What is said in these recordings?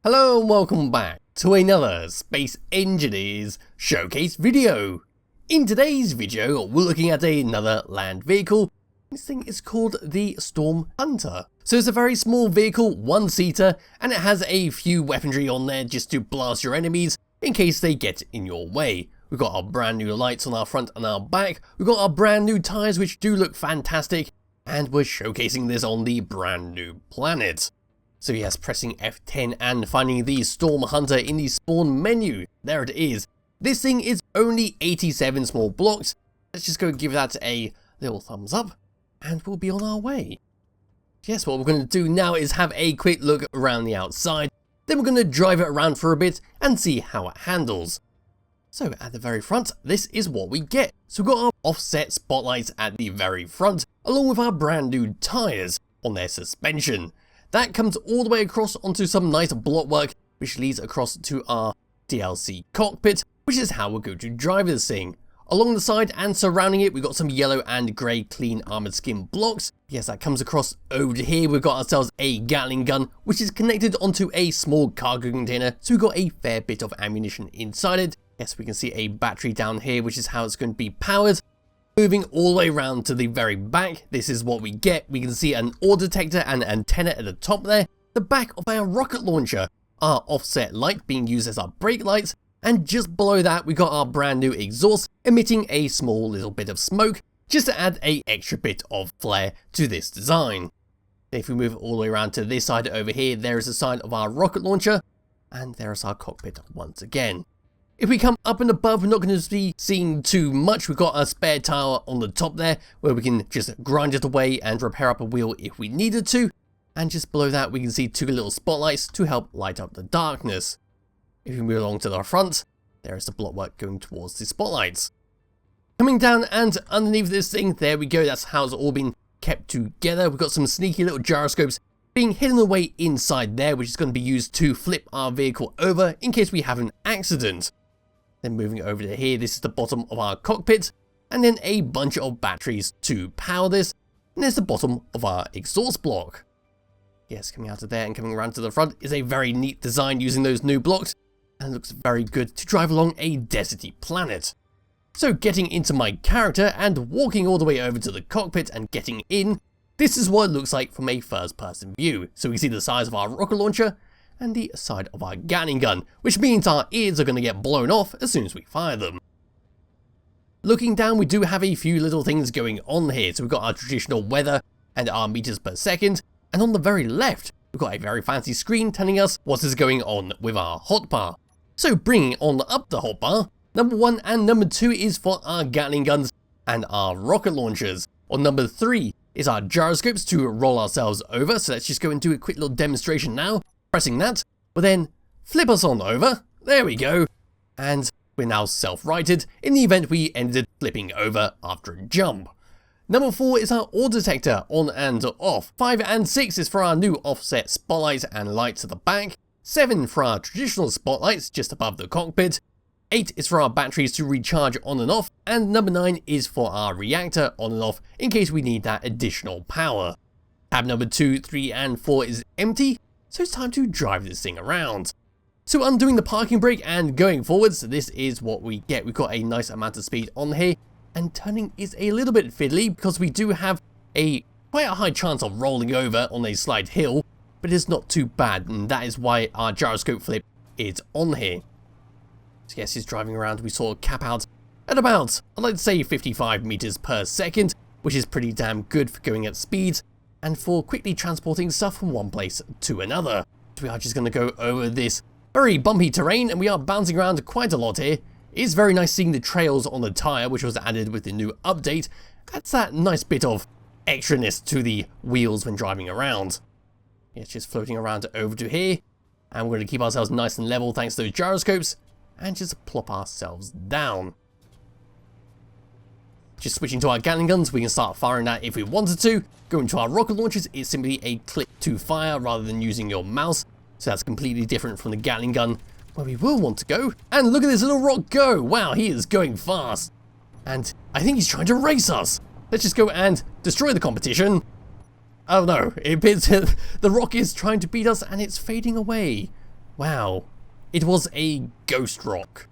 Hello and welcome back to another Space Engineers showcase video. In today's video, we're looking at another land vehicle. This thing is called the Storm Hunter. So it's a very small vehicle, one-seater, and it has a few weaponry on there just to blast your enemies in case they get in your way. We've got our brand new lights on our front and our back. We've got our brand new tyres which do look fantastic, and we're showcasing this on the brand new planet. So yes, pressing F10 and finding the Storm Hunter in the spawn menu. There it is. This thing is only 87 small blocks. Let's just go give that a little thumbs up and we'll be on our way. Yes, what we're going to do now is have a quick look around the outside. Then we're going to drive it around for a bit and see how it handles. So at the very front, this is what we get. So we've got our offset spotlights at the very front, along with our brand new tyres on their suspension. That comes all the way across onto some nice block work, which leads across to our DLC cockpit, which is how we're going to drive this thing. Along the side and surrounding it, we've got some yellow and grey clean armoured skin blocks. Yes, that comes across over here. We've got ourselves a gatling gun, which is connected onto a small cargo container, so we've got a fair bit of ammunition inside it. Yes, we can see a battery down here, which is how it's going to be powered. Moving all the way around to the very back, this is what we get. We can see an ore detector and antenna at the top there, the back of our rocket launcher, our offset light being used as our brake lights, and just below that we got our brand new exhaust emitting a small little bit of smoke, just to add a extra bit of flair to this design. If we move all the way around to this side over here, there is the side of our rocket launcher, and there is our cockpit once again. If we come up and above, we're not going to be seeing too much. We've got a spare tire on the top there where we can just grind it away and repair up a wheel if we needed to. And just below that, we can see two little spotlights to help light up the darkness. If we move along to the front, there is the block work going towards the spotlights. Coming down and underneath this thing, there we go. That's how it's all been kept together. We've got some sneaky little gyroscopes being hidden away inside there, which is going to be used to flip our vehicle over in case we have an accident. Then moving over to here, this is the bottom of our cockpit, and then a bunch of batteries to power this, and there's the bottom of our exhaust block. Yes, coming out of there and coming around to the front is a very neat design using those new blocks, and looks very good to drive along a deserty planet. So getting into my character and walking all the way over to the cockpit and getting in, this is what it looks like from a first person view. So we see the size of our rocket launcher, and the side of our gatling gun, which means our ears are going to get blown off as soon as we fire them. Looking down, we do have a few little things going on here. So we've got our traditional weather and our meters per second, and on the very left, we've got a very fancy screen telling us what is going on with our hotbar. So bringing on up the hotbar, number 1 and number 2 is for our gatling guns and our rocket launchers. On number 3 is our gyroscopes to roll ourselves over, so let's just go and do a quick little demonstration now. Pressing that, will then flip us on over, there we go, and we're now self-righted in the event we ended flipping over after a jump. Number 4 is our ore detector, on and off. 5 and 6 is for our new offset spotlights and lights at the back. 7 for our traditional spotlights just above the cockpit. 8 is for our batteries to recharge on and off, and number 9 is for our reactor on and off in case we need that additional power. Tab number 2, 3 and 4 is empty, so it's time to drive this thing around. So undoing the parking brake and going forwards, this is what we get. We've got a nice amount of speed on here, and turning is a little bit fiddly because we do have quite a high chance of rolling over on a slight hill, but it's not too bad, and that is why our gyroscope flip is on here. So yes, it's driving around. We saw cap out at about, I'd like to say 55 meters per second, which is pretty damn good for going at speed and for quickly transporting stuff from one place to another. So we are just going to go over this very bumpy terrain, and we are bouncing around quite a lot here. It's very nice seeing the trails on the tyre, which was added with the new update. Adds that nice bit of extraness to the wheels when driving around. It's just floating around over to here, and we're going to keep ourselves nice and level thanks to those gyroscopes, and just plop ourselves down. Just switching to our gatling guns, we can start firing that if we wanted to. Going to our rocket launchers, it's simply a click to fire rather than using your mouse. So that's completely different from the gatling gun, where we will want to go. And look at this little rock go! Wow, he is going fast. And I think he's trying to race us. Let's just go and destroy the competition. Oh no, it appears the rock is trying to beat us and it's fading away. Wow, it was a ghost rock.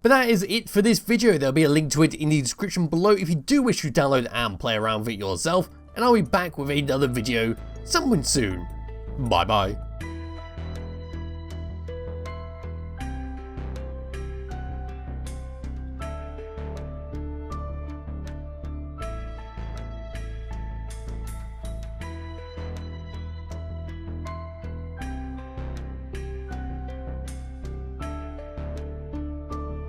But that is it for this video. There'll be a link to it in the description below if you do wish to download and play around with it yourself, and I'll be back with another video sometime soon. Bye bye.